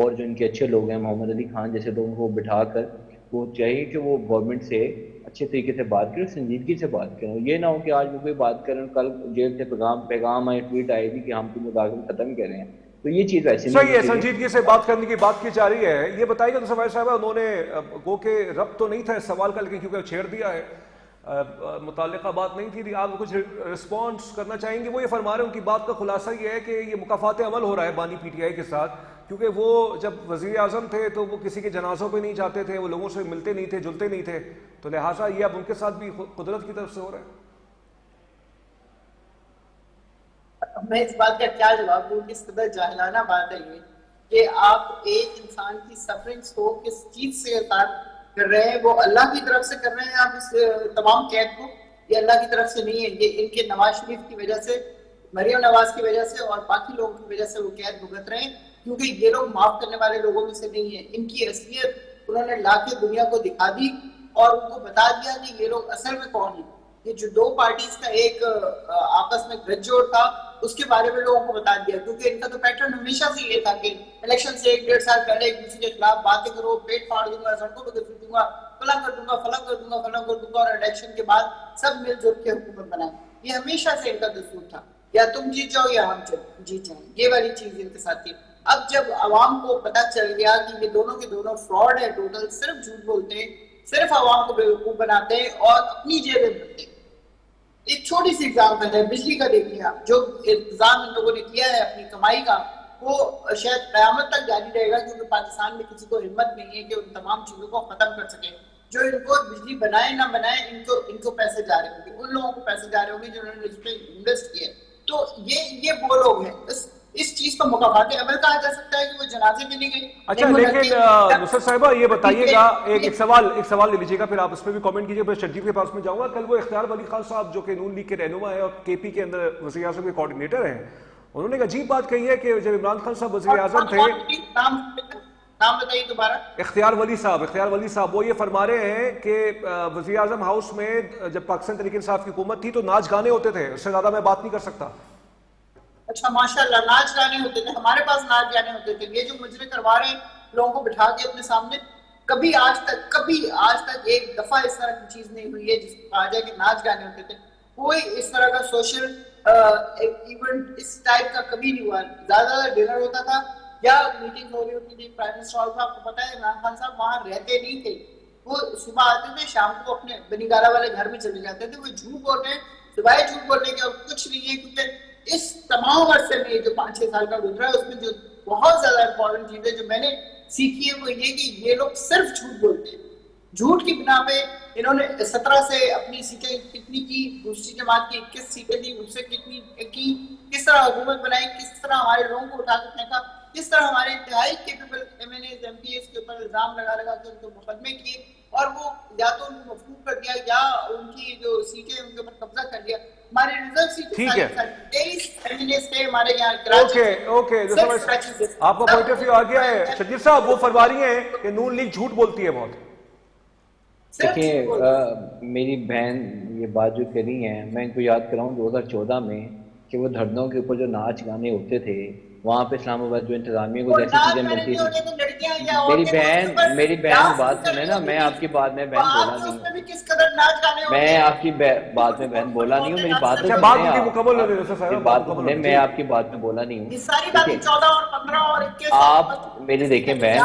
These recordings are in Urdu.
اور جو ان کے اچھے لوگ ہیں محمد علی خان جیسے لوگوں کو بٹھا کر وہ چاہیے کہ وہ گورنمنٹ سے اچھے طریقے سے بات کریں, سنجیدگی سے بات کریں. یہ نہ ہو کہ آج وہ کوئی بات کریں کل جیل سے پیغام آئے, ٹویٹ آئے گی کہ ہم تو مذاکرات ختم کر رہے ہیں. تو یہ چیز ویسے نہیں صحیح ہے, ہونی چاہیے. سنجیدگی سے بات کرنے کی بات کی جا رہی ہے. یہ بتائیے گا دوسرا صاحبہ, انہوں نے گو کہ ربط تو نہیں تھا اس سوال کا, لیکن کیونکہ چھیڑ دیا ہے, متعلقہ بات نہیں تھی, آپ کچھ رسپانس کرنا چاہیں گے؟ وہ یہ فرما رہے ہیں, ان کی بات کا خلاصہ یہ ہے کہ یہ مکافات عمل ہو رہا ہے بانی پی ٹی آئی کے ساتھ, کیونکہ وہ جب وزیر اعظم تھے تو وہ کسی کے جنازوں پہ نہیں جاتے تھے, وہ لوگوں سے ملتے نہیں تھے, جلتے نہیں تھے, تو لہٰذا یہ اب ان کے ساتھ بھی قدرت کی طرف سے ہو رہا ہے. میں اس بات کا کیا جواب دوں, کس قدر جاہلانہ بات ہے یہ کہ آپ ایک انسان کی سفرنگز کو کس چیز سے کر رہے ہیں, وہ اللہ کی طرف سے کر رہے ہیں آپ اس تمام قید کو, یہ اللہ کی طرف سے نہیں ہے, یہ ان کے نواز شریف کی وجہ سے, مریم نواز کی وجہ سے اور باقی لوگوں کی وجہ سے وہ قید بھگت رہے ہیں, کیونکہ یہ لوگ معاف کرنے والے لوگوں میں سے نہیں ہیں. ان کی اصلیت انہوں نے لا کے دنیا کو دکھا دی اور ان کو بتا دیا کہ یہ لوگ اصل میں کون ہیں. یہ جو دو پارٹیز کا ایک آپس میں گٹھ جوڑ تھا اس کے بارے میں لوگوں کو بتا دیا, کیونکہ ان کا تو پیٹرن ہمیشہ سے یہ تھا کہ الیکشن سے 1-1.5 سال پہلے ایک دوسرے کے خلاف باتیں کرو, پیٹ پھاڑ دوں گا, سڑکوں پہ گھسیٹ دوں گا, فلاں کر دوں گا, فلاں کر دوں گا, فلاں کر دوں گا, اور الیکشن کے بعد سب مل جل کے حکومت بنائیں. یہ ہمیشہ سے ان کا دستور تھا, یا تم جیت جاؤ یا ہم جیت جائیں, یہ والی چیز ان کے ساتھ تھی. اب جب عوام کو پتہ چل گیا کہ یہ دونوں کے دونوں فراڈ ہے, ٹوٹل صرف جھوٹ بولتے ہیں, صرف عوام کو بیوقوف بناتے ہیں اور اپنی جیبیں بھرتے ہیں. ایک چھوٹی سی ایگزامپل ہے بجلی کا, دیکھیے آپ, جو انتظام ان لوگوں نے کیا ہے اپنی کمائی کا, وہ شاید قیامت تک جاری رہے گا, کیونکہ پاکستان میں کسی کو ہمت نہیں ہے کہ ان تمام چیزوں کو ختم کر سکے. جو ان کو بجلی بنائے نہ بنائے, ان کو پیسے جا رہے ہوں گے, ان لوگوں کو پیسے جا رہے ہوں گے جنہوں نے اس پہ انویسٹ کیا. تو یہ وہ لوگ ہیں. اس چیز کو مکافات عمل کہا جا سکتا ہے کہ وہ جنازے میں نہیں گئی. اچھا, لیکن نصرت صاحبہ یہ بتائیے گا, ایک سوال لے لیجیے گا, پھر آپ اس پہ بھی کامنٹ کیجیے, پھر شرجیل کے پاس میں جاؤں گا. کل وہ اختیار ولی خان صاحب جو کہ نون لیگ کے رہنما ہے اور کے پی کے اندر وزیر اعظم کے کوارڈینیٹر ہیں, انہوں نے ایک عجیب بات کہی ہے کہ جب عمران خان صاحب وزیر اعظم تھے, نام بتائیے دوبارہ. اختیار ولی صاحب وہ یہ فرما رہے ہیں کہ وزیر اعظم ہاؤس میں جب پاکستان تحریک انصاف کی حکومت تھی تو ناچ گانے ہوتے تھے, اس سے زیادہ میں بات نہیں کر سکتا. اچھا ماشاءاللہ, ناچ گانے ہوتے تھے, ہمارے پاس ناچ گانے ہوتے تھے. یہ جو مجرے کروا رہے ہیں لوگوں کو بٹھا کے اپنے سامنے, کبھی آج تک ایک دفعہ اس طرح کی چیز نہیں ہوئی ہے جس کو کہا جائے کہ ناچ گانے ہوتے تھے. کوئی اس طرح کا سوشل ایونٹ اس ٹائپ کا کبھی نہیں ہوا. زیادہ ڈنر ہوتا تھا یا میٹنگ ہو رہی ہوتی تھی پرائم منسٹر ہاؤس میں. آپ کو پتا ہے عمران خان صاحب وہاں رہتے نہیں تھے, وہ صبح آتے تھے, شام کو اپنے بنی گالا والے گھر میں چلے جاتے تھے. وہ جھوٹ بول رہے ہیں, سوائے جھوٹ بولنے کے اور کچھ نہیں ہے. کیونکہ اس تمام عرصے میں جو 5-6 سال کا گزرا ہے اس میں جو بہت زیادہ امپورٹنٹ چیز ہے جو میں نے سیکھی ہے وہ یہ کہ یہ لوگ صرف جھوٹ بولتے ہیں. جھوٹ کی بنا پہ انہوں نے 17 سے اپنی سیٹیں کتنی کی, دوسری جماعت کی 21 سیٹیں دی, اس سے کتنی کی, کس طرح حکومت بنائی, کس طرح ہمارے لوگوں کو اٹھا کے پھینکا, کس طرح ہمارے انتہائی capable MNAs, MPAs کے اوپر الزام لگا کے ان کو مقدمے کیے, اور وہ یا تو ان کو مفقود کر دیا یا ان کی جو سیٹیں ان کے اوپر قبضہ کر لیا. ہمارے ریزرو سیٹیں 23 ایم این ایز تھے ہمارے یہاں کراچی. اوکے, آپ کا پوائنٹ آف ویو آ گیا ہے. شرجیل صاحب وہ فرما رہی ہیں کہ نون لیگ جھوٹ بولتی ہے بہت. دیکھیں میری بہن یہ بات جو کری ہیں, میں ان کو یاد کراؤں 2014 میں کہ وہ دھرنوں کے اوپر جو ناچ گانے ہوتے تھے وہاں پہ اسلام آباد جو انتظامیہ کو جیسی چیزیں ملتی تھی. میری بہن بات سنیں نا, میں آپ کی بات میں بہن بولا نہیں ہوں, میں آپ کی بات میں بہن بولا نہیں ہوں, میری بات تو سنیں, میں آپ کی بات میں بولا نہیں ہوں. آپ میری دیکھیں بہن,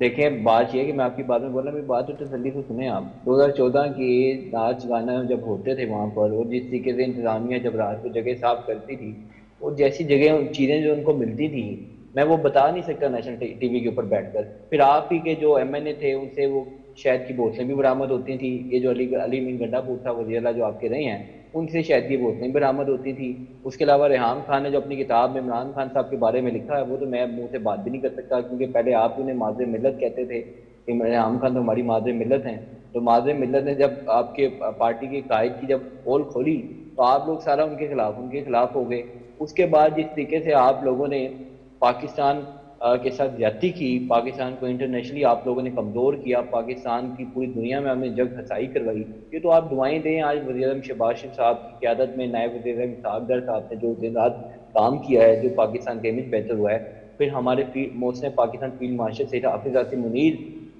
دیکھیں بات یہ ہے کہ میں آپ کی بات میں بول رہا ہوں, میری بات تو تسلی سے سنیں آپ. 2014 کی ناچ گانا جب ہوتے تھے وہاں پر, اور جس طریقے سے انتظامیہ جب رات کو جگہ صاف کرتی تھی, اور جیسی جگہ چیزیں جو ان کو ملتی تھی, میں وہ بتا نہیں سکتا نیشنل ٹی وی کے اوپر بیٹھ کر. پھر آپ ہی کے جو ایم این اے تھے ان سے وہ شہد کی بوتلیں بھی برآمد ہوتی تھیں. یہ جو علی مین گنڈا پور تھا وزیر اللہ جو آپ کے رہے ہیں, ان سے شہد کی بوتلیں برآمد ہوتی تھیں. اس کے علاوہ ریحام خان نے جو اپنی کتاب میں عمران خان صاحب کے بارے میں لکھا ہے وہ تو میں منہ سے بات بھی نہیں کر سکتا, کیونکہ پہلے آپ انہیں مادر ملت کہتے تھے کہ ریحام خان تو ہماری مادر ملت ہیں. تو مادر ملت نے جب آپ کے پارٹی کے قائد کی جب پول کھولی تو آپ لوگ سارا ان کے خلاف ہو گئے. اس کے بعد جس طریقے سے آپ لوگوں نے پاکستان کے ساتھ زیادتی کی, پاکستان کو انٹرنیشنلی آپ لوگوں نے کمزور کیا, پاکستان کی پوری دنیا میں ہم نے جنگ ہنسائی کروائی. یہ تو آپ دعائیں دیں. آج وزیر اعظم شہباز شریف صاحب کی قیادت میں نائب وزیر اعظم اسحاق ڈار صاحب نے جو دن رات کام کیا ہے, جو پاکستان کا امیج بہتر ہوا ہے, پھر ہمارے محسن پاکستان فیلڈ مارشل سید حافظ آصف منیر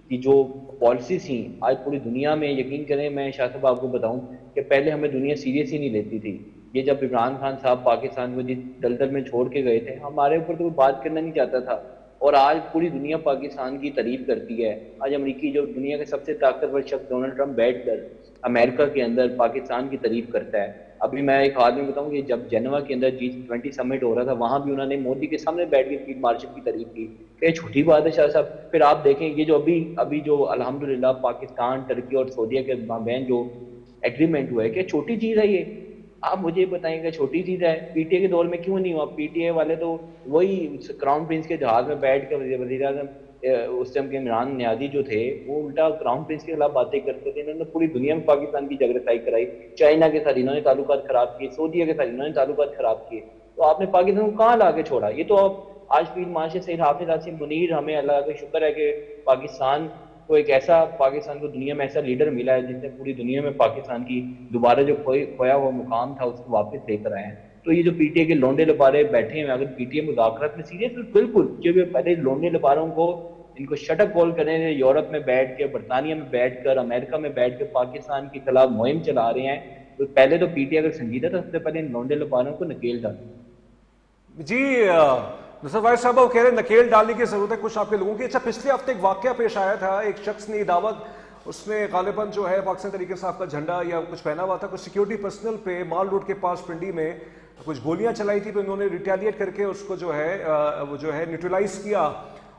کی جو پالیسیز تھیں آج پوری دنیا میں، یقین کریں میں شاہ صاحب آپ کو بتاؤں کہ پہلے ہمیں دنیا سیریس ہی نہیں لیتی تھی. یہ جب عمران خان صاحب پاکستان کو جس دلدل میں چھوڑ کے گئے تھے ہمارے اوپر تو کوئی بات کرنا نہیں چاہتا تھا، اور آج پوری دنیا پاکستان کی تعریف کرتی ہے. آج امریکی جو دنیا کے سب سے طاقتور شخص ڈونلڈ ٹرمپ بیٹھ کر امریکہ کے اندر پاکستان کی تعریف کرتا ہے. ابھی میں ایک حال میں بتاؤں کہ جب جنیوا کے اندر G20 سمٹ ہو رہا تھا وہاں بھی انہوں نے مودی کے سامنے بیٹھ کے فیلڈ مارشل کی تعریف کی. کہ چھوٹی بات ہے شاہ صاحب؟ پھر آپ دیکھیں یہ جو ابھی جو الحمدللہ پاکستان، ترکی اور سعودیہ کے مابین جو ایگریمنٹ ہوا ہے، کہ چھوٹی چیز ہے یہ؟ آپ مجھے بتائیں کہ چھوٹی چیز ہے؟ پی ٹی اے کے دور میں کیوں نہیں ہوا؟ پی ٹی اے والے تو وہی کراؤن پرنس کے جہاز میں بیٹھ کے وزیر اعظم اس ٹائم کے عمران نیازی جو تھے وہ الٹا کراؤن پرنس کے خلاف باتیں کرتے تھے. انہوں نے پوری دنیا میں پاکستان کی جگ رسائی کرائی. چائنا کے ساتھ انہوں نے تعلقات خراب کیے، سعودیہ کے ساتھ انہوں نے تعلقات خراب کیے. تو آپ نے پاکستان کو کہاں لا کے چھوڑا؟ یہ تو آج فیلڈ مارشل سید حافظ آصف منیر، ہمیں اللہ کا شکر ہے کہ پاکستان کو ایک ایسا، پاکستان کو دنیا میں ایسا لیڈر ملا ہے جس نے پوری دنیا میں پاکستان کی دوبارہ جو کھویا ہوا مقام تھا اس کو واپس لے کر آئے ہیں. تو یہ جو پی ٹی اے کے لونڈے لپارے بیٹھے ہیں، اگر پی ٹی اے مذاکرات میں سیریس تو بالکل جو پہلے لونڈے لپاروں کو ان کو شٹ اپ کال کریں، یورپ میں بیٹھ کے، برطانیہ میں بیٹھ کر، امریکہ میں بیٹھ کے پاکستان کے خلاف مہم چلا رہے ہیں. تو پہلے تو پی ٹی اے اگر سنجیدہ تھا سب سے پہلے ان لونڈے لپاروں کو نکیل ڈالیں. جی نصر فائز صاحب وہ کہہ رہے ہیں نکیل ڈالنے کی ضرورت ہے کچھ آپ کے لوگوں کی. اچھا پچھلے ہفتے ایک واقعہ پیش آیا تھا، ایک شخص نے دعوت، اس نے غالباً جو ہے پاکستان تحریک انصاف کا جھنڈا یا کچھ پہنا ہوا تھا، کچھ سیکیورٹی پرسنل پہ مال روڈ کے پاس پنڈی میں کچھ گولیاں چلائی تھی، پھر انہوں نے ریٹیلیٹ کر کے اس کو جو ہے نیوٹرلائز کیا.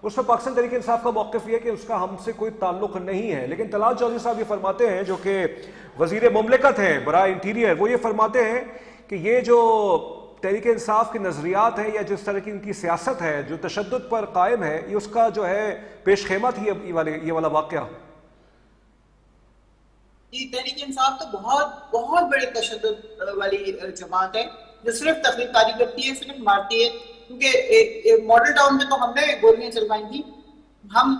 اس میں پاکستان تحریک انصاف کا موقف یہ ہے کہ اس کا ہم سے کوئی تعلق نہیں ہے. لیکن طلال چودھری صاحب یہ فرماتے ہیں، جو کہ وزیر مملکت ہیں برائے انٹیریئر، وہ یہ فرماتے ہیں کہ یہ جو تحریک انصاف کے نظریات ہیں یا جس طرح کی ان کی سیاست ہے جو تشدد پر قائم ہے، یہ اس کا جو ہے پیش خیمہ تھی یہ والا واقعہ. جی تحریک انصاف تو بہت بڑے تشدد والی جماعت ہے جو صرف تخریب کاری کرتی ہے، صرف مارتی ہے. کیونکہ ماڈل ٹاؤن میں تو ہم نے گولیاں چلوائی تھی، ہم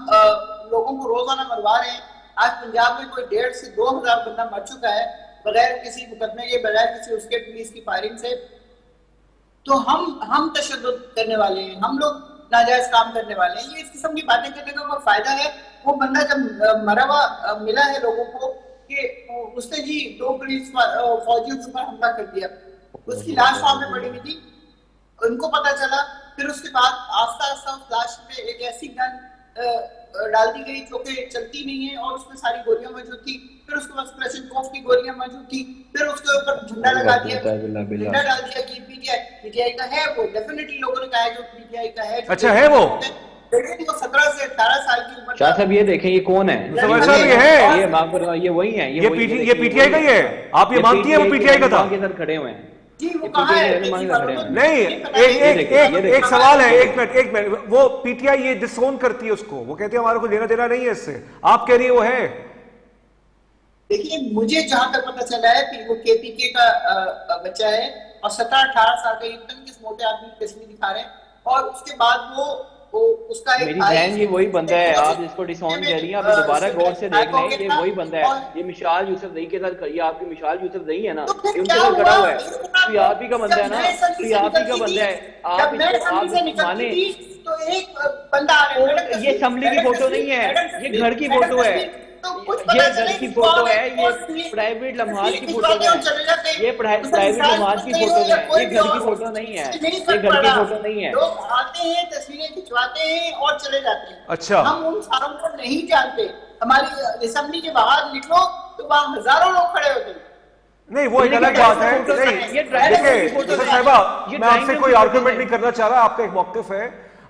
لوگوں کو روزانہ مروا رہے ہیں. آج پنجاب میں کوئی 1,500 سے 2,000 بندہ مر چکا ہے بغیر کسی مقدمے کے، بغیر کسی اس کے پولیس کی فائرنگ سے. تو ہم تشدد کرنے والے ہیں، ہم لوگ ناجائز کام کرنے والے ہیں. یہ اس قسم کی باتیں کرنے کا کوئی فائدہ ہے؟ وہ بندہ جب مرا ہوا ملا ہے لوگوں کو کہ اس نے جی 2 پولیس فوجیوں کے اوپر حملہ کر دیا، اس کی لاش وہاں پہ پڑی ہوئی تھی، ان کو پتا چلا. پھر اس کے بعد آہستہ آہستہ اس لاش پہ ایک ایسی گن ڈال دی گئی جو کہ چلتی نہیں ہے اور اس میں ساری گولیاں موجود تھی. پھر اس کے بعد کلاشنکوف کی گولیاں موجود تھی. پھر اس کے اوپر جھنڈا لگا دیا، جھنڈا ڈال دیا کہ پی ٹی آئی کا ہے. وہ ڈیفینیٹلی لوگوں نے کہا ہے جو پی ٹی آئی کا ہے. اچھا ہے وہ، لیکن وہ 17 سے 18 سال کی عمر. شاہ صاحب یہ دیکھیں یہ کون ہے؟ یہ وہی ہیں، یہ پی ٹی آئی کا ہی ہے. آپ یہ مانتی ہیں وہ پی ٹی آئی کا تھا؟ کھڑے ہوئے ہیں. جی وہ کہاں ہے؟ نہیں ایک سوال ہے، ایک منٹ، وہ پی ٹی آئی یہ ڈسون کرتی ہے اس کو، وہ کہتے ہیں ہمارا کوئی لینا دینا نہیں ہے اس سے. آپ کہہ رہی ہے وہ ہے؟ دیکھیے مجھے جہاں تک پتا چلا ہے کہ وہ کے پی کے کا بچہ ہے اور 17-18 سال کا یوتن کس موٹے آدمی کی تصویر دکھا رہے ہیں. اور اس کے بعد وہ اس کا میری بہن یہ وہی بندہ ہے، آپ جس کو ڈسون کہہ رہی ہیں، آپ دوبارہ غور سے دیکھ لیں، یہ وہی بندہ ہے. یہ مشال یوسف زئی کے ساتھ، یہ آپ کی مشال یوسف زئی ہے نا، یہ ان کے ساتھ کھڑا ہوا ہے. تو آپ ہی کا بندہ ہے نا، تو آپ ہی کا بندہ ہے. آپ مانے یہ اسمبلی کی فوٹو نہیں ہے، یہ گھر کی فوٹو ہے، یہ گھر کی فوٹو ہے، یہ پرائیویٹ لمحات کی فوٹو ہے، یہ پرائیویٹ لمحات کی فوٹو ہے، یہ گھر کی فوٹو نہیں ہے، یہ گھر کی فوٹو نہیں ہے. لوگ آتے ہیں تصویریں کھنچواتے ہیں اور چلے جاتے ہیں. اچھا ہم ان ساروں کو نہیں جانتے. ہماری اسمبلی کے باہر نکلو تو وہاں ہزاروں لوگ کھڑے ہوتے ہیں. نہیں وہ ایک الگ بات ہے. دیکھیں صاحبہ میں آپ سے کوئی آرگومنٹ نہیں کرنا چاہ رہا، آپ کا ایک موقف ہے.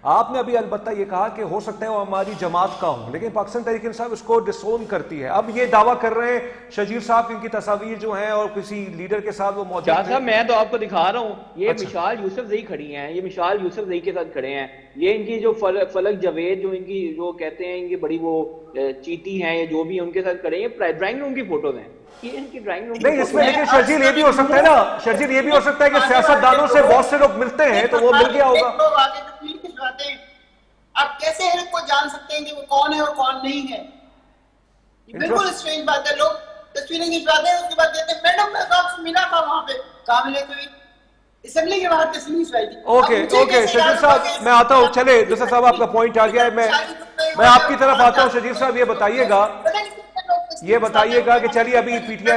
آپ نے ابھی البتہ یہ کہا کہ ہو سکتا ہے وہ ہماری جماعت کا ہو، لیکن پاکستان تحریک انصاف اس کو ڈسون کرتی ہے. اب یہ دعویٰ کر رہے ہیں شجیر صاحب کی ان کی تصاویر جو ہیں اور کسی لیڈر کے ساتھ وہ موجود ہیں. صاحب میں تو آپ کو دکھا رہا ہوں، یہ مشال یوسف زئی کھڑی ہیں، یہ مشال یوسف زئی کے ساتھ کھڑے ہیں. یہ ان کی جو فلک جاوید جو ان کی جو کہتے ہیں ان کی بڑی وہ چیٹی ہیں یا جو بھی ان کے ساتھ کھڑے ہیں، ڈرائنگ روم کی فوٹوز ہیں. نہیں اس میں لیکن شرجیل یہ بھی ہو سکتا ہے نا، شرجیل یہ بھی ہو سکتا ہے کہ سیاست دانوں سے بہت سے لوگ ملتے ہیں تو وہ مل گیا ہوگا. آپ کیسے ان کو جان سکتے ہیں کہ وہ کون ہے اور کون نہیں ہے؟ بالکل اسٹرینج بات ہے. لوگ تصویریں کھنچواتے ہیں اس کے بعد کہتے ہیں میڈم میں آپ سے ملا تھا وہاں پہ. کہاں ملے کوئی؟ اسمبلی کے باہر تسلیس ہوئی تھی. اوکے شجیب صاحب میں آتا ہوں, چلے دوسرا صاحب آپ کا پوائنٹ آ گیا ہے, میں آپ کی طرف آتا ہوں. شجیب صاحب یہ بتائیے گا کہ چلیے ابھی پی ٹی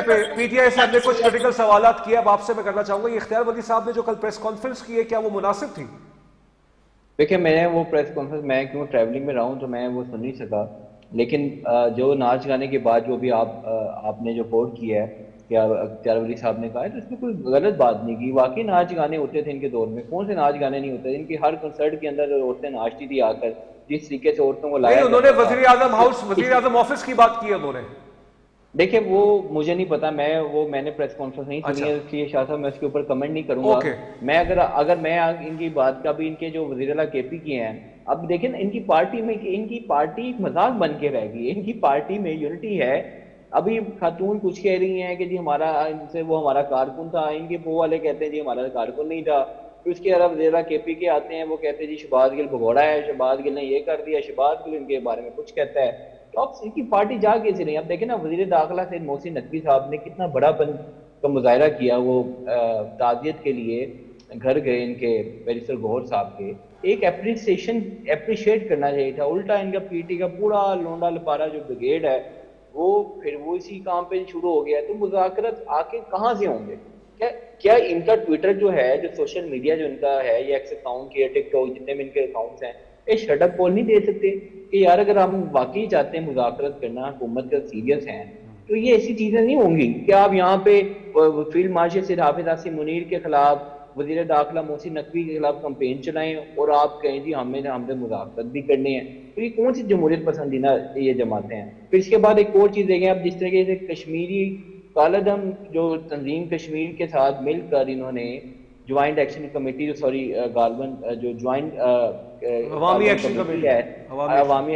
آئی سے ہم نے کچھ کریٹیکل سوالات کیا, اب آپ سے میں کرنا چاہوں گا یہ اختیار ولی صاحب نے جو کل پریس کانفرنس کی ہے کیا وہ مناسب تھی؟ دیکھیں میں نے وہ پریس کانفرنس میں کیوں ٹریولنگ میں رہا ہوں تو میں وہ سن نہیں سکا, لیکن جو ناچ گانے کے بعد جو بھی آپ نے جو کوٹ کیا ہے کہ اختیار ولی صاحب نے کہا ہے تو اس میں کوئی غلط بات نہیں کی. واقعی ناچ گانے ہوتے تھے ان کے دور میں, کون سے ناچ گانے نہیں ہوتے, ان کی ہر کنسرٹ کے اندر عورتیں ناچتی تھی آ کر, جس طریقے سے عورتوں کو لایا. انہوں نے وزیر اعظم آفس کی بات کی انہوں نے. دیکھیں وہ مجھے نہیں پتا, میں نے پریس کانفرنس نہیں سنی ہے, اس لیے شاہ صاحب میں اس کے اوپر کمنٹ نہیں کروں گا. میں اگر میں ان کی بات کا بھی ان کے جو وزیر اعلیٰ کے پی کیے ہیں, اب دیکھیں ان کی پارٹی ایک مذاق بن کے رہ گئی ہے. ان کی پارٹی میں یونٹی ہے. ابھی خاتون کچھ کہہ رہی ہیں کہ جی وہ ہمارا کارکن تھا, ان کے وہ والے کہتے ہیں جی ہمارا کارکن نہیں تھا. پھر اس کے علاوہ وزیر اعلیٰ کے پی کے آتے ہیں, وہ کہتے ہیں جی شہباز گل بھگوڑا ہے, شہباز گل نے یہ کر دیا, شہباز گل ان کے بارے میں کچھ کہتا ہے. تو اب ان کی پارٹی جا کیسے رہی. اب دیکھیں نا وزیر داخلہ سید محسن نقوی صاحب نے کتنا بڑا پن کا مظاہرہ کیا, وہ تعزیت کے لیے گھر گئے ان کے بیرسٹر گوہر صاحب کے. ایک اپریشیٹ کرنا چاہیے تھا, الٹا ان کا پی ٹی کا پورا لونڈا لپارا جو بریگیڈ ہے وہ اسی کام پہ شروع ہو گیا ہے. تو مذاکرات آ کے کہاں سے ہوں گے؟ کیا ان کا ٹویٹر جو ہے, جو سوشل میڈیا جو ان کا ہے, یہ ایکس اکاؤنٹ یا ٹک ٹاک جتنے بھی ان کے اکاؤنٹس ہیں, یہ شٹ اپ کال نہیں دے سکتے کہ یار اگر ہم واقعی چاہتے ہیں مذاکرات کرنا, حکومت کا سیریس ہیں, تو یہ ایسی چیزیں نہیں ہوں گی. کیا آپ یہاں پہ فیلڈ مارشل سید حافظ عاصم منیر کے خلاف, وزیر داخلہ محسن نقوی کے خلاف کمپین چلائیں اور آپ کہیں جی ہم نے مذاکرات بھی کرنے ہیں؟ تو یہ کون سی جمہوریت پسندیدہ یہ جماعتیں ہیں؟ پھر اس کے بعد ایک اور چیز دیکھیں, اب جس طریقے سے کشمیری کالعدم جو تنظیم کشمیر کے ساتھ مل کر انہوں نے جوائنٹ ایکشن کمیٹی غالباً جو جوائنٹ عوامی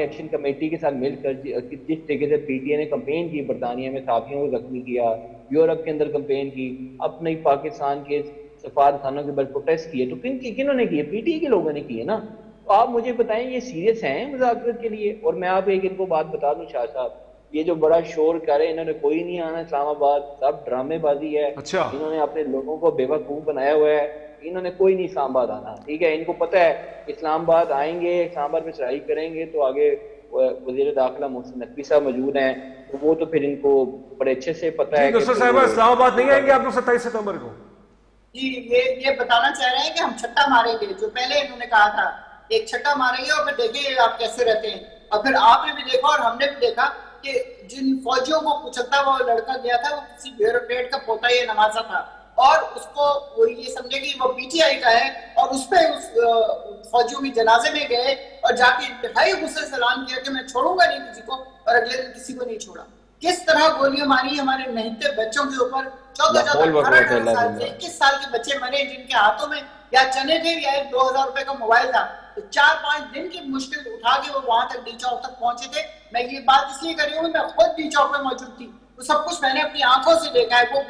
ایکشن کمیٹی کے ساتھ مل کر جس طریقے سے پی ٹی آئی نے کمپین کی, برطانیہ میں صحافیوں کو زخمی کیا, یورپ کے اندر کمپین کی, اپنے پاکستان کے سفارت خانوں کے بعد پروٹیسٹ کیے, تو کنہوں نے کیے؟ پی ٹی آئی کے لوگوں نے کیے نا. تو آپ مجھے بتائیں یہ سیریس ہیں مذاکرات کے لیے؟ اور میں آپ ایک ان کو بات بتا دوں شاہ صاحب, یہ جو بڑا شور کر رہے ہیں, انہوں نے کوئی نہیں آنا اسلام آباد, سب ڈرامے بازی ہے. انہوں نے اپنے لوگوں کو بیوقوف بنایا ہوا ہے, انہوں نے کوئی نہیں اسلام آباد آنا. ٹھیک ہے, ان کو پتہ ہے اسلام آباد آئیں گے, اسلام آباد میں چڑھائی کریں گے تو آگے وزیر داخلہ محسن نقوی صاحب موجود ہیں, تو وہ تو پھر ان کو بڑے اچھے سے پتہ ہے کہ اسلام آباد نہیں آئیں گے آپ لوگ 27 ستمبر کو. جی یہ بتانا چاہ رہے ہیں کہ ہم چھٹا ماریں گے, جو پہلے انہوں نے کہا تھا ایک چھٹا ماریں گے اور پھر دیکھیں آپ کیسے رہتے ہیں. اور پھر آپ نے بھی دیکھا اور ہم نے بھی دیکھا کہ جن فوجیوں کو کچلتا وہ لڑکا گیا تھا, وہ کسی بیوروکریٹ کا پوتا یا نوازا تھا, اور اس کو وہ یہ سمجھے کہ وہ پی ٹی آئی کا ہے, اور اس پہ اس فوجیوں کی جنازے میں گئے اور جا کے انتہائی غصے سے اعلان کیا کہ میں چھوڑوں گا نہیں کسی کو, اور اگلے دن کسی کو نہیں چھوڑا. کس طرح گولیاں ماری ہمارے نہتے بچوں کے اوپر, 14 سال سے 21 سال کے بچے مرے جن کے ہاتھوں میں یا چنے تھے یا 2000 روپے کا موبائل تھا. 4-5 دن کی مشکل اٹھا کے وہ وہاں تک ڈی چوک تک پہنچے تھے. میں یہ بات اس لیے کر رہی ہوں, میں خود ڈی چوک میں موجود تھی, وہ سب کچھ میں نے اپنی آنکھوں سے دیکھا ہے. وہ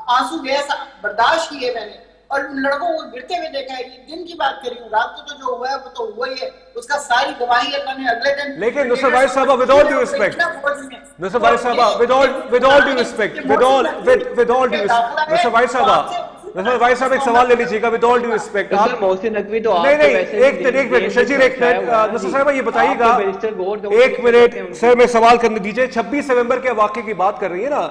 آنسو گیس برداشت کیے میں نے, اور ان لڑکوں کو گرتے ہوئے دیکھا ہے. یہ دن کی بات کر رہی ہوں, رات کو تو جو ہوا ہے وہ تو ہوا ہی ہے, اس کا ساری گواہی اللہ نے اگلے دن. لیکن نصر بھائی صاحب ود آل ڈیو ریسپیکٹ, نصر بھائی صاحب ود آل ڈیو ریسپیکٹ, نصر بھائی صاحب ایک سوال لے لیجیے گا ود آل ڈیو ریسپیکٹ. نہیں ایک منٹ شجیر, ایک منٹ نصر صاحب یہ بتائیے گا, ایک منٹ سر میں سوال کرنے دیجیے. 26 نومبر کے واقعے کی بات کر رہی ہے نا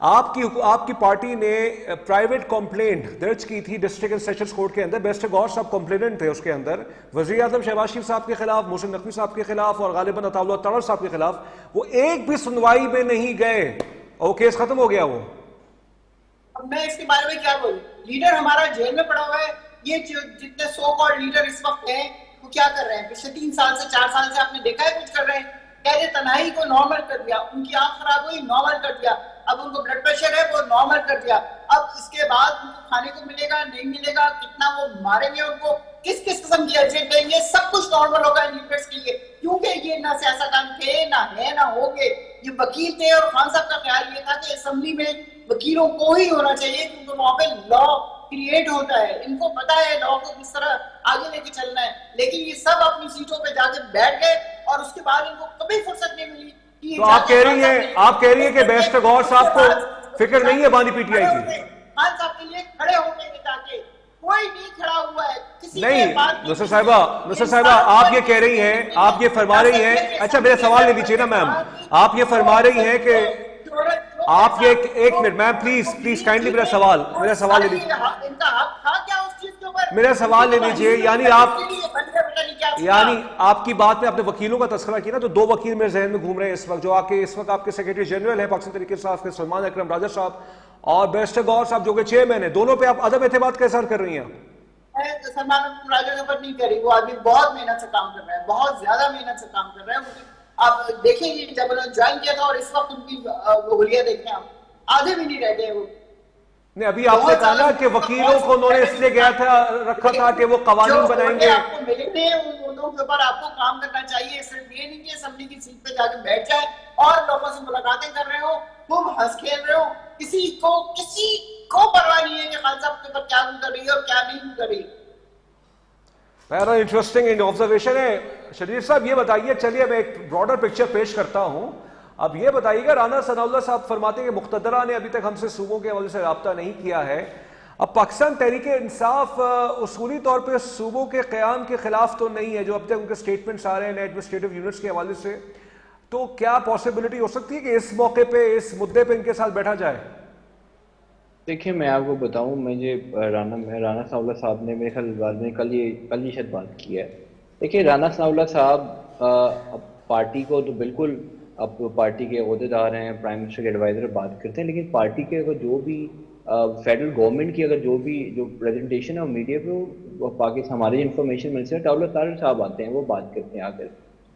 آپ کی پارٹی نے پرائیویٹ کمپلینٹ درج کی تھی ڈسٹرکٹ اینڈ سیشنز کورٹ کے اندر. بیرسٹر گوہر صاحب کمپلیننٹ تھے اس کے اندر, وزیر اعظم شہباز شریف صاحب کے خلاف, محسن نقوی صاحب کے خلاف اور غالباً عطا اللہ طاہر صاحب کے خلاف. وہ ایک بھی سنوائی میں نہیں گئے اور کیس ختم ہو گیا. وہ اب میں اس کے بارے میں کیا بولوں, لیڈر ہمارا جیل میں پڑا ہوا ہے. یہ جتنے سو کالڈ لیڈر اس وقت ہیں وہ کیا کر رہے ہیں؟ پچھلے 3 سال سے 4 سال سے آپ نے دیکھا ہے کچھ کر رہے ہیں. قید تنہائی کو نارمل کر دیا, ان کی آنکھ خراب ہوئی نارمل کر دیا, اب ان کو بلڈ پریشر ہے وہ نارمل کر دیا. اب اس کے بعد ان کو کھانے کو ملے گا نہیں ملے گا, کتنا وہ ماریں گے ان کو, کس قسم کی ایجنٹ دیں گے, سب کچھ نارمل ہوگا لیڈرز کے لیے, کیونکہ یہ نہ سیاستدان تھے نہ ہے نہ ہوں گے. یہ وکیل تھے اور خان صاحب کا خیال یہ تھا کہ اسمبلی میں وکیلوں کو ہی ہونا چاہیے کیونکہ وہاں پہ لا کریٹ ہوتا ہے. ان کو پتا ہے لا کو کس طرح آگے لے کے چلنا ہے, لیکن یہ سب اپنی سیٹوں پہ جا کے بیٹھ گئے اور اس کے بعد ان کو کبھی فرصت نہیں ملی. تو آپ کہہ رہی ہیں کہ بیرسٹر گوہر صاحب کو فکر نہیں ہے بانی پی ٹی آئی کی. خان صاحب کے لیے کھڑے ہو کے تاکہ کوئی نہیں کھڑا ہوا ہے کسی نہیں نصرت صاحبہ آپ یہ کہہ رہی ہیں، آپ یہ فرما رہی ہیں، اچھا میرا سوال لے لیجیے نا میم، آپ یہ فرما رہی ہیں کہ آپ یہ ایک منٹ میم پلیز کائنڈلی میرا سوال لے لیجیے، میرا سوال لے لیجیے، یعنی آپ کی بات میں آپ نے وکیلوں کا تذکرہ کیا نا، تو دو وکیل میرے ذہن میں گھوم رہے ہیں اس وقت، جو اس وقت آپ کے سیکریٹری جنرل ہیں پاکستان تحریک انصاف کے سلمان اکرم راجہ صاحب، اور بیرسٹر گور صاحب جو کہ چیئرمین ہیں، دونوں پہ آپ عدم اعتماد کا اظہار کر رہی ہیں؟ سلمان اکرم راجہ کے اوپر نہیں کر رہی، وہ آدمی بہت محنت سے کام کر رہا ہے، بہت زیادہ محنت سے کام کر رہا ہے. آپ دیکھیں گے جب انہوں نے جوائن کیا تھا اور اس وقت ان کی وہ حلیہ دیکھیں، آپ آدھے بھی نہیں رہ گئے وہ. نہیں ابھی آپ نے کہا نا کہ وکیلوں کو انہوں نے اس لیے گیا تھا رکھا تھا کہ وہ قوانین بنائیں گے. آپ کو ملتے ہیں ان عہدوں کے اوپر آپ کو کام کرنا چاہیے، صرف یہ نہیں کہ اسمبلی کی سیٹ پہ جا کے بیٹھ جائے اور لوگوں سے ملاقاتیں کر رہے ہو، تم ہنس کھیل رہے ہو، کسی کو پرواہ نہیں ہے کہ خان صاحب کے اوپر کیا گزر رہی ہے اور کیا نہیں گزر رہی. بہت انٹرسٹنگ آبزرویشن ہے شریف صاحب. یہ بتائیے، چلیے میں ایک براڈر پکچر پیش کرتا ہوں. اب یہ بتائیے گا، رانا ثناء اللہ صاحب فرماتے ہیں کہ مقتدرہ نے ابھی تک ہم سے صوبوں کے حوالے سے رابطہ نہیں کیا ہے. اب پاکستان تحریک انصاف اصولی طور پہ صوبوں کے قیام کے خلاف تو نہیں ہے، جو اب تک ان کے سٹیٹمنٹس آ رہے ہیں ایڈمنسٹریٹو یونٹس کے حوالے سے، تو کیا پاسبلٹی ہو سکتی ہے کہ اس موقع پہ اس مدعے پہ ان کے ساتھ بیٹھا جائے؟ دیکھیں میں آپ کو بتاؤں، مجھے رانا ثناء اللہ صاحب نے میرے خیال میں کل یہ شاید بات کی ہے. دیکھیں رانا ثناء اللہ صاحب پارٹی کو تو بالکل اب پارٹی کے عہدیدار ہیں، پرائم منسٹر کے ایڈوائزر بات کرتے ہیں، لیکن پارٹی کے اگر جو بھی فیڈرل گورنمنٹ کی اگر جو پریزنٹیشن ہے میڈیا پہ، وہ پاکستان ہمارے انفارمیشن منسٹر عطاء طاہر صاحب آتے ہیں، وہ بات کرتے ہیں آ کر.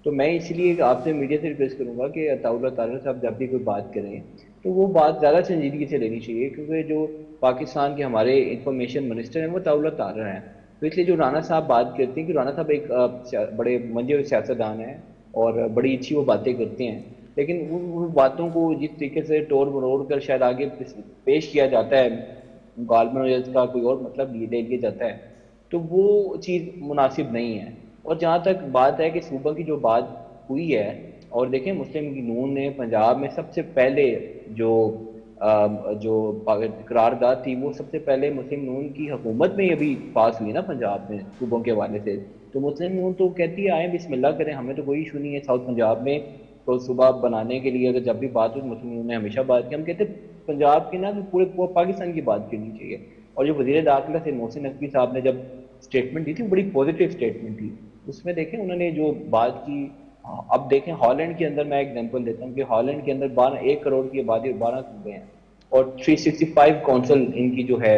تو میں اس لیے آپ سے میڈیا سے ریکویسٹ کروں گا کہ عطاء طاہر صاحب جب بھی کوئی بات کریں تو وہ بات زیادہ سنجیدگی سے لینی چاہیے، کیونکہ جو پاکستان کے ہمارے انفارمیشن منسٹر ہیں وہ عطاء طاہر ہیں. تو اس لیے جو رانا صاحب بات کرتے ہیں کہ رانا صاحب ایک بڑے منجے ہوئے سیاستدان ہیں اور بڑی اچھی وہ باتیں کرتے ہیں، لیکن ان باتوں کو جس طریقے سے ٹوڑ مروڑ کر شاید آگے پیش کیا جاتا ہے، مکالمہ یا اس کا کوئی اور مطلب لے لیا جاتا ہے، تو وہ چیز مناسب نہیں ہے. اور جہاں تک بات ہے کہ صوبہ کی جو بات ہوئی ہے، اور دیکھیں مسلم لیگ نون نے پنجاب میں سب سے پہلے جو قرارداد تھی وہ سب سے پہلے مسلم نون کی حکومت میں ابھی پاس ہوئی نا پنجاب میں صوبوں کے حوالے سے. تو مسلم نون تو کہتی ہے آئیں بسم اللہ کریں، ہمیں تو کوئی ایشو نہیں ہے ساؤتھ پنجاب میں تو صوبہ بنانے کے لیے. اگر جب بھی بات ہوئی مسلم نون نے ہمیشہ بات کی، ہم کہتے ہیں پنجاب کی نا پورے پاکستان کی بات کرنی چاہیے. اور جو وزیر داخلہ سے محسن نقوی صاحب نے جب اسٹیٹمنٹ دی تھی وہ بڑی پازیٹیو اسٹیٹمنٹ تھی. اس میں دیکھیں انہوں نے جو بات کی، اب دیکھیں ہالینڈ کے اندر میں ایگزامپل دیتا ہوں کہ ہالینڈ کے اندر 1 کروڑ کی آبادی اور 12 صوبے ہیں اور 365 کونسل ان کی جو ہے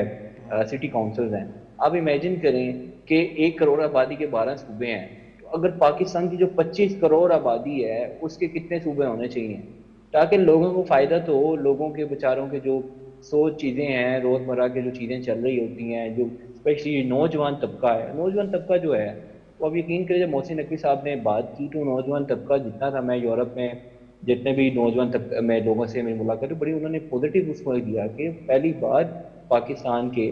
سٹی کونسلز ہیں. آپ امیجن کریں کہ 1 کروڑ آبادی کے 12 صوبے ہیں، تو اگر پاکستان کی جو 25 کروڑ آبادی ہے اس کے کتنے صوبے ہونے چاہیے تاکہ لوگوں کو فائدہ تو ہو. لوگوں کے بیچاروں کے جو سوچ چیزیں ہیں، روزمرہ کے جو چیزیں چل رہی ہوتی ہیں، جو اسپیشلی نوجوان طبقہ جو ہے وہ اب یقین کریں جب محسن نقوی صاحب نے بات کی تو نوجوان طبقہ جتنا تھا، میں یورپ میں جتنے بھی نوجوان طبقہ میں لوگوں سے میری ملاقات بڑی انہوں نے پازیٹیو اس کو دیا کہ پہلی بار پاکستان کے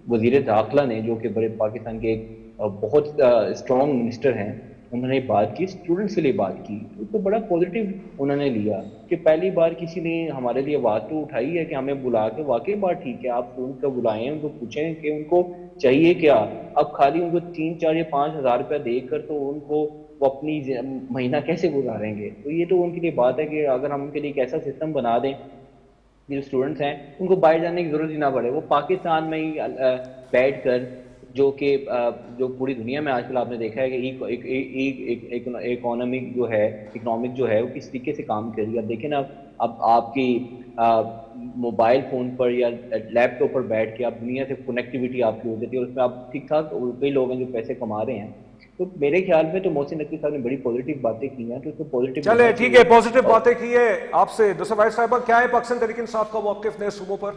وزیر داخلہ نے، جو کہ بڑے پاکستان کے ایک بہت اسٹرانگ منسٹر ہیں، انہوں نے بات کی اسٹوڈنٹس کے لیے بات کی. اس کو بڑا پازیٹیو انہوں نے لیا کہ پہلی بار کسی نے ہمارے لیے بات تو اٹھائی ہے کہ ہمیں بلا کے واقعی بات ٹھیک ہے، آپ اسٹوڈنٹ کو بلائیں، ان کو پوچھیں کہ ان کو چاہیے کیا. اب خالی ان کو 3, 4 یا 5 ہزار روپیہ دے کر تو ان کو وہ اپنی مہینہ کیسے گزاریں گے؟ تو یہ تو ان کے لیے بات ہے کہ اگر ہم ان کے لیے ایک ایسا سسٹم بنا دیں جو اسٹوڈنٹس ہیں ان کو باہر جانے کی ضرورت ہی نہ پڑے، وہ پاکستان میں ہی بیٹھ کر، جو کہ جو پوری دنیا میں آج کل آپ نے دیکھا ہے کہ اکنامک جو ہے وہ کس طریقے سے کام کر رہی ہے. اب دیکھیں نا، اب آپ کی موبائل فون پر یا لیپ ٹاپ پر بیٹھ کے آپ دنیا سے کنیکٹیویٹی آپ کی ہو جاتی ہے اور اس میں آپ ٹھیک ٹھاک کئی لوگ ہیں جو پیسے کما رہے ہیں. تو میرے خیال میں تو محسن نقوی صاحب نے بڑی پازیٹیو باتیں کی ہیں، تو اس کو پازیٹیو چلے ٹھیک ہے، پازیٹیو باتیں کی ہے. آپ سے دوسرا وائس صاحبہ کیا ہے پاکستان تحریک انصاف کا موقف نئے صوبوں پر؟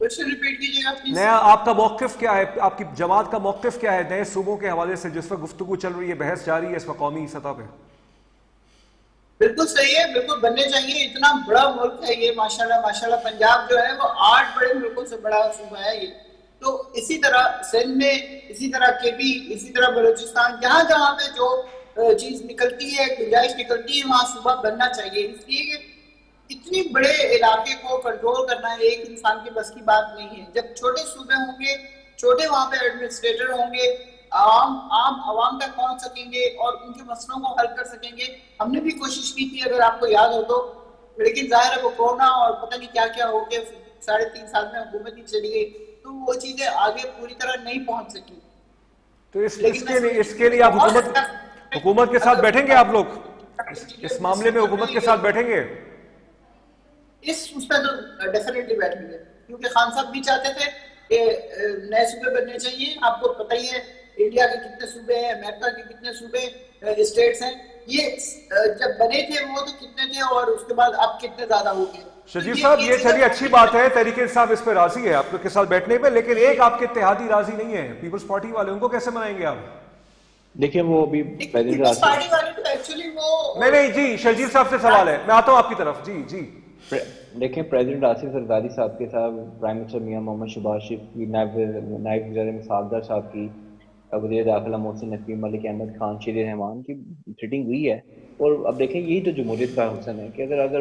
نیا آپ کا موقف کیا ہے، آپ کی جماعت کا موقف کیا ہے نئے صوبوں کے حوالے سے جس پر گفتگو چل رہی ہے، بحث جاری ہے اس پر قومی سطح پہ؟ بالکل صحیح ہے، بالکل بننے چاہیے. اتنا بڑا ملک ہے یہ، ماشاءاللہ پنجاب جو ہے وہ 8 بڑے ملکوں سے بڑا صوبہ ہے یہ. تو اسی طرح سندھ میں، اسی طرح کے پی، اسی طرح بلوچستان، جہاں جہاں پہ جو چیز نکلتی ہے، گنجائش نکلتی ہے، وہاں صوبہ بننا چاہیے. اس لیے کہ اتنی بڑے علاقے کو کنٹرول کرنا ایک انسان کی بس کی بات نہیں ہے. جب چھوٹے صوبے ہوں گے, چھوٹے وہاں پہ ایڈمنسٹریٹر ہوں گے, عوام تک پہنچ سکیں گے اور ان کے مسئلوں کو حل کر سکیں گے. ہم نے بھی کوشش کی تھی اگر آپ کو یاد ہو تو, لیکن ظاہر ہے وہ کورونا اور پتہ نہیں کیا کیا ہو کے 3.5 سال میں حکومت ہی چلی گئی, تو وہ چیزیں آگے پوری طرح نہیں پہنچ سکی. تو اس کے لیے آپ حکومت کے ساتھ بیٹھیں گے, آپ لوگ اس معاملے میں حکومت کے ساتھ بیٹھیں گے؟ اس پہ تو ڈیفینیٹلی بیٹھیں گے, کیونکہ خان صاحب بھی چاہتے تھے کہ نئے صوبے بننے چاہیے. آپ کو پتہ ہی ہے انڈیا کے کتنے صوبے ہیں, امریکہ کے کتنے صوبے اسٹیٹس ہیں, یہ جب بنے تھے وہ تو کتنے تھے اور اس کے بعد اب کتنے زیادہ ہو گئے. شجیب صاحب یہ چلیے اچھی بات ہے, تحریک انصاف اس پہ راضی ہے آپ کے ساتھ بیٹھنے پہ, لیکن ایک آپ کے اتحادی راضی نہیں ہے, پیپلز پارٹی والے, ان کو کیسے منائیں گے آپ؟ دیکھیں وہ ابھی پیپلز پارٹی والے تو ایکچولی وہ نہیں جی, شجیب صاحب سے سوال ہے, میں آتا ہوں آپ کی طرف. جی دیکھیں پریزیڈنٹ آصف زرداری صاحب کے ساتھ پرائم منسٹر میاں محمد شہباز شریف کی, نائب وزیر مساعدہ صاحب کی, وزیر داخلہ محسن نقوی, ملک احمد خان, شیر رحمان کی سیٹنگ ہوئی ہے. اور اب دیکھیں یہی تو جمہوریت کا حسن ہے کہ اگر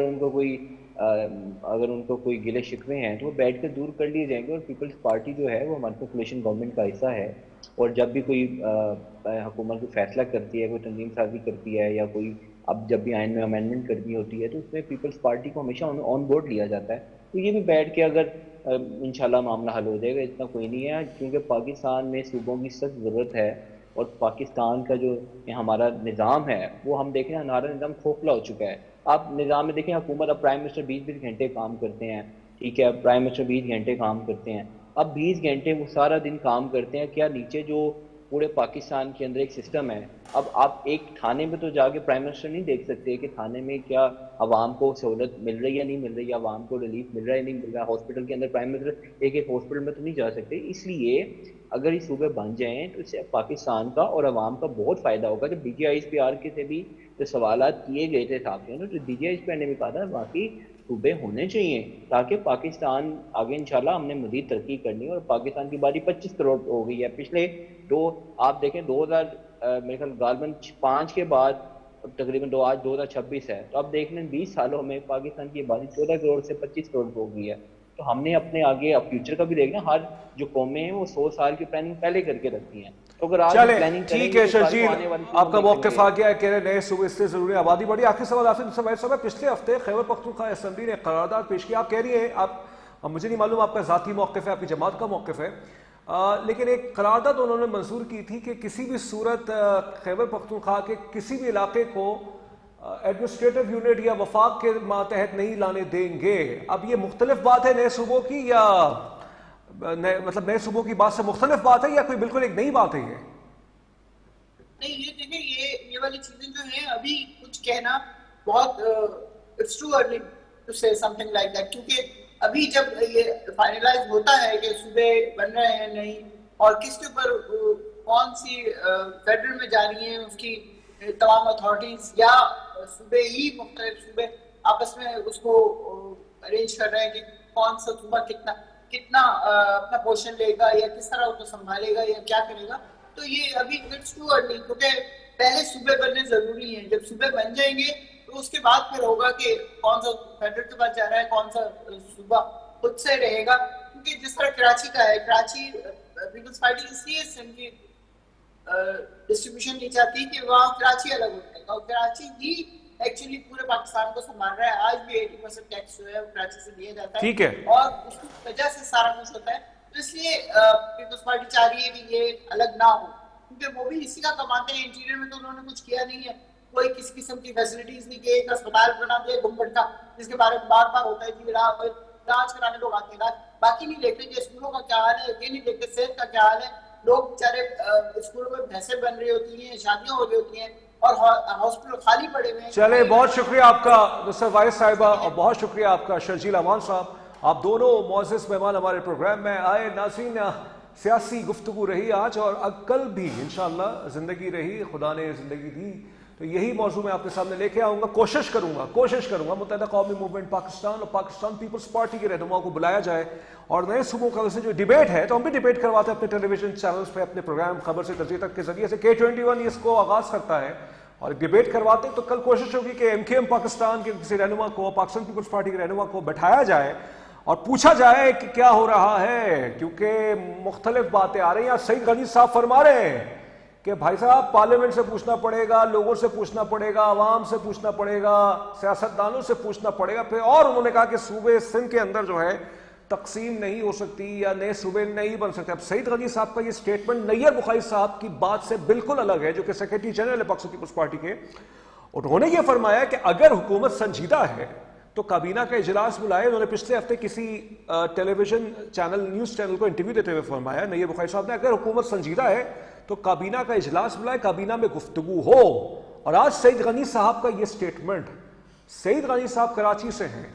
ان کو کوئی گلے شکوے ہیں تو وہ بیٹھ کے دور کر لیے جائیں گے. اور پیپلز پارٹی جو ہے وہ ہماری کولیشن گورنمنٹ کا حصہ ہے, اور جب بھی کوئی حکومت کوئی فیصلہ کرتی ہے, کوئی تنظیم سازی کرتی ہے, یا کوئی اب جب بھی آئین میں امینڈمنٹ کرنی ہوتی ہے, تو اس میں پیپلز پارٹی کو ہمیشہ آن بورڈ لیا جاتا ہے. تو یہ بھی بیٹھ کے اگر انشاءاللہ معاملہ حل ہو جائے گا, اتنا کوئی نہیں ہے, کیونکہ پاکستان میں صوبوں کی سخت ضرورت ہے. اور پاکستان کا جو ہمارا نظام ہے وہ ہم دیکھ رہے ہیں, ہمارا نظام کھوکھلا ہو چکا ہے. آپ نظام میں دیکھیں حکومت, اب پرائم منسٹر 20 گھنٹے کام کرتے ہیں, ٹھیک ہے, پرائم منسٹر 20 گھنٹے کام کرتے ہیں. اب 20 گھنٹے وہ سارا دن کام کرتے ہیں, کیا نیچے جو پورے پاکستان کے اندر ایک سسٹم ہے, اب آپ ایک تھانے میں تو جا کے پرائم منسٹر نہیں دیکھ سکتے کہ تھانے میں کیا عوام کو سہولت مل رہی ہے نہیں مل رہی ہے, عوام کو ریلیف مل رہا ہے نہیں مل رہا ہے. ہاسپٹل کے اندر پرائم منسٹر ایک ہاسپٹل میں تو نہیں جا سکتے. اس لیے اگر یہ صوبے بن جائیں تو اس سے پاکستان کا اور عوام کا بہت فائدہ ہوگا. جب D G I S P R کے سے بھی جو سوالات کیے گئے تھے صاحب نے, تو D G I S P R نے بھی کہا تھا باقی صوبے ہونے چاہیے تاکہ پاکستان آگے انشاءاللہ ہم نے مزید ترقی کرنی. اور پاکستان کی باری 25 کروڑ ہو گئی ہے. پچھلے آپ دیکھیں 2000 میرے خیال غالباً 5 کے بعد تقریباً آج 2026 ہے, تو اب دیکھ لیں 20 سالوں میں پاکستان کی آبادی 14 کروڑ سے 25 کروڑ ہو گئی ہے. تو ہم نے اپنے آگے اب فیوچر کا بھی دیکھنا, ہر جو قومیں ہیں وہ 100 سال کی پلاننگ پہلے کر کے رکھتی ہیں. تو اگر آج چلیں پلاننگ کریں ٹھیک گے ہے تو کل کو شرجیل, آنے والی آپ کا موقف آ گیا ہے کہ نئے صوبے اس سے ضروری آبادی بڑھی. آخری سوال آپ سے صاحب, پچھلے ہفتے خیبر پختونخوا اسمبلی نے قرارداد پیش کی, آپ کہہ رہی ہیں, آپ مجھے نہیں معلوم آپ کا ذاتی موقف ہے, آپ کی جماعت کا موقف ہے, لیکن ایک قرارداد انہوں نے منظور کی تھی کہ کسی بھی صورت خیبر پختونخوا کے کسی بھی علاقے کو ایڈمنسٹریٹو یونٹ یا وفاق کے ماتحت نہیں لانے دیں گے. اب یہ مختلف بات ہے نئے صوبوں کی, یا مطلب نئے صوبوں کی بات سے مختلف بات ہے, یا کوئی بالکل ایک نئی بات ہے یہ؟ نہیں, یہ دیکھیں یہ والی چیزیں جو ہیں ابھی کچھ کہنا بہت اٹس ٹو ارلی ٹو سے سم تھنگ لائک دیٹ, کیونکہ ابھی جب یہ فائنلائز ہوتا ہے کہ صوبے بن رہے ہیں نہیں, اور کس کے اوپر کون سی فیڈرل میں جا رہی ہیں اس کی تمام اتھارٹیز, یا صوبے ہی مختلف صوبے آپس میں اس کو ارینج کر رہے ہیں کہ کون سا صوبہ کتنا اپنا پورشن لے گا, یا کس طرح اس کو سنبھالے گا, یا کیا کرے گا. تو یہ ابھی اٹس ٹو ارلی, کیونکہ پہلے صوبے بننے ضروری ہیں. جب صوبے بن جائیں گے تو اس کے بعد پھر ہوگا کہ کون سا فیڈرل کے پاس جا رہا ہے, کون سا صوبہ خود سے رہے گا. کیونکہ جس طرح کراچی کا ہے, کراچی پیپلز پارٹی اس لیے ان کی ڈسٹریبیوشن نہیں چاہتی کہ وہاں کراچی الگ ہو جائے گا, اور کراچی ہی ایکچولی پورے پاکستان کو سنبھال رہا ہے. آج بھی 80% ٹیکس جو ہے وہ کراچی سے دیا جاتا ٹھیک ہے, ہے, اور اس کی وجہ سے سارا کچھ ہوتا ہے. تو اس لیے پیپلز پارٹی چاہ رہی ہے کہ یہ الگ نہ ہو, کیونکہ وہ بھی اسی کا کماتے ہیں. انٹیریئر میں تو انہوں نے کچھ کیا نہیں ہے, کوئی کسی قسم کی فیسلٹیز نہیں, کہ ایک اسپتال بنا دیا گنبد کا, جس کے بارے میں بار بار ہوتا ہے کہ علاج کرانے لوگ آتے ہیں, باقی نہیں دیکھتے کہ اسکولوں کا کیا حال ہے, یہ نہیں دیکھتے صحت کا کیا حال ہے. لوگ بیچارے اسکولوں میں بھینسیں بن رہی ہوتی ہیں, شادیاں ہو رہی ہوتی ہیں, اور ہاسپٹل خالی پڑے ہوئے ہیں. چلے بہت شکریہ آپ کا نصرت وائس صاحبہ, اور بہت شکریہ آپ کا شرجیل امان صاحب, آپ دونوں معزز مہمان ہمارے پروگرام میں آئے. ناظرین, سیاسی گفتگو رہی آج, اور کل بھی انشاءاللہ زندگی رہی, خدا نے زندگی دی تو یہی موضوع میں آپ کے سامنے لے کے آؤں گا. کوشش کروں گا متحدہ قومی موومنٹ پاکستان اور پاکستان پیپلز پارٹی کے رہنماؤں کو بلایا جائے, اور نئے صوبوں کا ویسے جو ڈیبیٹ ہے تو ہم بھی ڈیبیٹ کرواتے ہیں اپنے ٹیلی ویژن چینلز پہ, اپنے پروگرام خبر سے ترجیح تک کے ذریعے سے. K21 اس کو آغاز کرتا ہے, اور ڈیبیٹ کرواتے تو کل کوشش ہوگی کہ MKM پاکستان کے کسی رہنما کو, پاکستان پیپلز پارٹی کے رہنما کو بٹھایا جائے اور پوچھا جائے کہ کیا ہو رہا ہے, کیونکہ مختلف باتیں آ رہی ہیں. سعید غنی صاحب فرما رہے ہیں کہ بھائی صاحب پارلیمنٹ سے پوچھنا پڑے گا, لوگوں سے پوچھنا پڑے گا, عوام سے پوچھنا پڑے گا, سیاستدانوں سے پوچھنا پڑے گا. پھر اور انہوں نے کہا کہ صوبے سندھ کے اندر جو ہے تقسیم نہیں ہو سکتی یا نئے صوبے نہیں بن سکتے. اب سعید غنی صاحب کا یہ سٹیٹمنٹ نیئر بخاری صاحب کی بات سے بالکل الگ ہے, جو کہ سیکریٹری جنرل ہے پاکستان پیپلز پارٹی کے. انہوں نے یہ فرمایا کہ اگر حکومت سنجیدہ ہے تو کابینہ کا اجلاس بلائے. انہوں نے پچھلے ہفتے کسی ٹیلی ویژن چینل, نیوز چینل کو انٹرویو دیتے ہوئے فرمایا نیئر بخاری صاحب نے, اگر حکومت سنجیدہ ہے تو کابینہ کا اجلاس بلائے, کابینہ میں گفتگو ہو. اور آج سعید غنی صاحب کا یہ سٹیٹمنٹ, سعید غنی صاحب کراچی سے ہیں,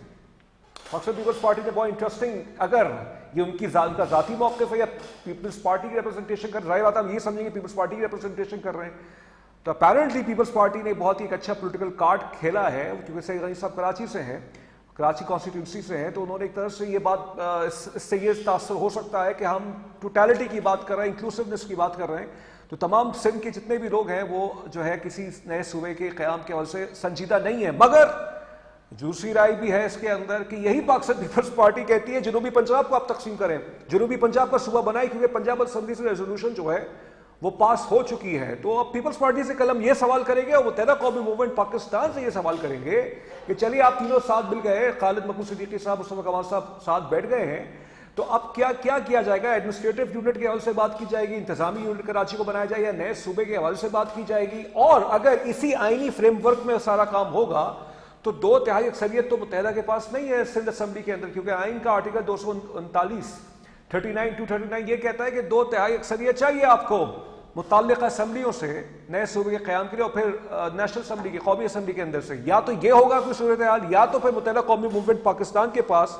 پاکستان پیپلز پارٹی نے بہت انٹرسٹنگ, اگر یہ ان کی کا ذاتی موقف ہے یا پیپلز پارٹی کی ریپرزنٹیشن کر رہے ہوتا ہم یہ سمجھیں گے پیپلز پارٹی کی ریپرزنٹیشن کر رہے ہیں, تو اپیرنٹلی پیپلز پارٹی نے بہت ہی ایک اچھا پولیٹیکل کارڈ کھیلا ہے, کیونکہ سعید غنی صاحب کراچی سے ہیں, کراچی کانسٹیٹیونسی سے ہیں, تو انہوں نے ایک طرح سے یہ بات, اس سے یہ تاثر ہو سکتا ہے کہ ہم ٹوٹیلٹی کی بات کر رہے ہیں, انکلوسیونیس کی بات کر رہے ہیں, تو تمام سندھ کے جتنے بھی لوگ ہیں وہ جو ہے کسی نئے صوبے کے قیام کے حوالے سے سنجیدہ نہیں ہیں. مگر دوسری رائے بھی ہے اس کے اندر کہ یہی پاکستان پیپلز پارٹی کہتی ہے جنوبی پنجاب کو آپ تقسیم کریں, جنوبی پنجاب کا صوبہ بنائیں, کیونکہ پنجاب اسمبلی سے ریزولوشن جو ہے وہ پاس ہو چکی ہے. تو اب پیپلز پارٹی سے کل ہم یہ سوال کریں گے اور متحدہ قومی موومنٹ پاکستان سے یہ سوال کریں گے کہ چلیے آپ تینوں ساتھ مل گئے, خالد مقبول صدیقی صاحب, مصطفیٰ کمال صاحب ساتھ بیٹھ گئے ہیں, تو اب کیا کیا جائے گا؟ ایڈمنسٹریٹو یونٹ کے حوالے سے بات کی جائے گی, انتظامی یونٹ کراچی کو بنایا جائے, یا نئے صوبے کے حوالے سے بات کی جائے گی؟ اور اگر اسی آئینی فریم ورک میں سارا کام ہوگا تو 2/3 اکثریت تو متحدہ کے پاس نہیں ہے سندھ اسمبلی کے اندر, کیونکہ آئین کا آرٹیکل 239 39 یہ کہتا ہے کہ 2/3 اکثریت چاہیے آپ کو متعلقہ اسمبلیوں سے نئے صوبے کے قیام کے لیے, اور پھر نیشنل اسمبلی کی, قومی اسمبلی کے اندر سے. یا تو یہ ہوگا کوئی صورتحال, یا تو پھر متحدہ قومی موومنٹ پاکستان کے پاس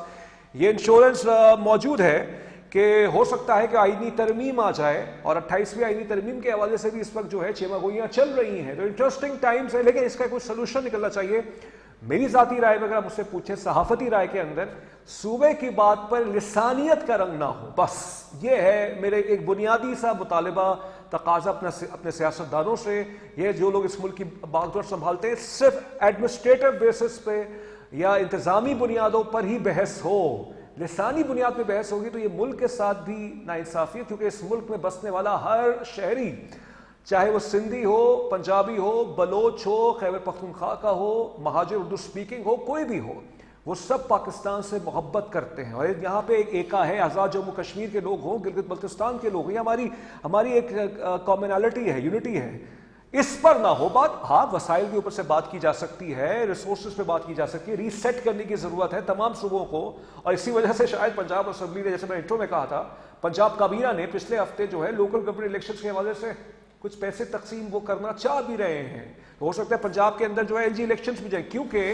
یہ انشورنس موجود ہے کہ ہو سکتا ہے کہ آئینی ترمیم آ جائے, اور 28ویں آئینی ترمیم کے حوالے سے بھی اس وقت جو ہے چیمہ گوئیاں چل رہی ہیں. تو انٹرسٹنگ ٹائمز ہے, لیکن اس کا کوئی سلوشن نکلنا چاہیے. میری ذاتی رائے میں اگر آپ مجھ سے پوچھیں, صحافتی رائے کے اندر صوبے کی بات پر لسانیت کا رنگ نہ ہو, بس یہ ہے میرے ایک بنیادی سا مطالبہ, تقاضا اپنے سیاستدانوں سے. یہ جو لوگ اس ملک کی باغدور سنبھالتے ہیں, صرف ایڈمنسٹریٹو بیسس پہ یا انتظامی بنیادوں پر ہی بحث ہو, لسانی بنیاد پہ بحث ہوگی تو یہ ملک کے ساتھ بھی ناانصافی ہے. کیونکہ اس ملک میں بسنے والا ہر شہری, چاہے وہ سندھی ہو, پنجابی ہو, بلوچ ہو, خیبر پختونخوا کا ہو, مہاجر اردو سپیکنگ ہو, کوئی بھی ہو, وہ سب پاکستان سے محبت کرتے ہیں. اور یہاں پہ ایک ایکا ہے, آزاد جموں کشمیر کے لوگ ہوں, گلگت بلتستان کے لوگ ہیں, ہماری ایک کامنالٹی ہے, یونٹی ہے. اس پر نہ ہو بات. ہاں وسائل کے اوپر سے بات کی جا سکتی ہے, ریسورسز پہ بات کی جا سکتی ہے, ری سیٹ کرنے کی ضرورت ہے تمام صوبوں کو. اور اسی وجہ سے شاید پنجاب اسمبلی نے, جیسے میں انٹرو میں کہا تھا, پنجاب کابینہ نے پچھلے ہفتے جو ہے لوکل گورنمنٹ الیکشنز کے حوالے سے کچھ پیسے تقسیم وہ کرنا چاہ بھی رہے ہیں. ہو سکتا ہے پنجاب کے اندر جو ہے LG الیکشنز بھی جائیں, کیونکہ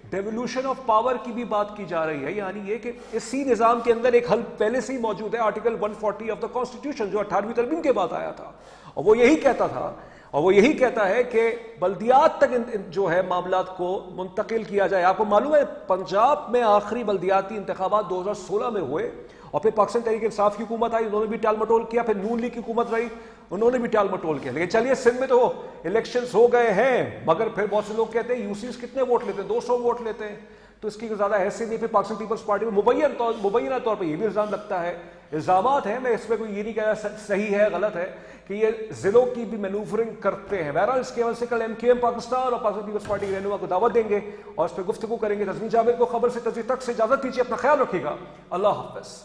ڈیولوشن آف پاور کی بھی بات کی جا رہی ہے. یعنی یہ کہ اسی نظام کے اندر ایک حل پہلے سے ہی موجود ہے, آرٹیکل 140 آف دا کانسٹیٹیوشن, جو 18ویں ترمیم کے بعد آیا تھا, اور وہ یہی کہتا تھا, اور وہ یہی کہتا ہے کہ بلدیات تک جو ہے معاملات کو منتقل کیا جائے. آپ کو معلوم ہے پنجاب میں آخری بلدیاتی انتخابات 2016 میں ہوئے, اور پھر پاکستان تحریک انصاف کی حکومت آئی, انہوں نے بھی ٹال مٹول کیا, پھر نون لیگ کی حکومت رہی, انہوں نے بھی ٹال مٹول کیا. لیکن چلیے سندھ میں تو الیکشنز ہو گئے ہیں, مگر پھر بہت سے لوگ کہتے ہیں یوسیز کتنے ووٹ لیتے ہیں, 200 ووٹ لیتے ہیں, تو اس کی زیادہ حیثیت نہیں. پھر پاکستان پیپلز پارٹی میں مبینہ طور پر یہ بھی الزام لگتا ہے, الزامات ہیں, میں اس میں کوئی یہ نہیں کہہ رہا صحیح ہے غلط ہے, کہ یہ ضلعوں کی بھی مینوورنگ کرتے ہیں. بہرحال اس کے حوالے سے کل MKM پاکستان اور پاکستان پیپلز پارٹی کے رہنما کو دعوت دیں گے اور اس پہ گفتگو کریں گے. تسنیم جاوید کو خبر سے تجزیے تک سے اجازت دیجیے, اپنا خیال رکھیے گا, اللہ حافظ.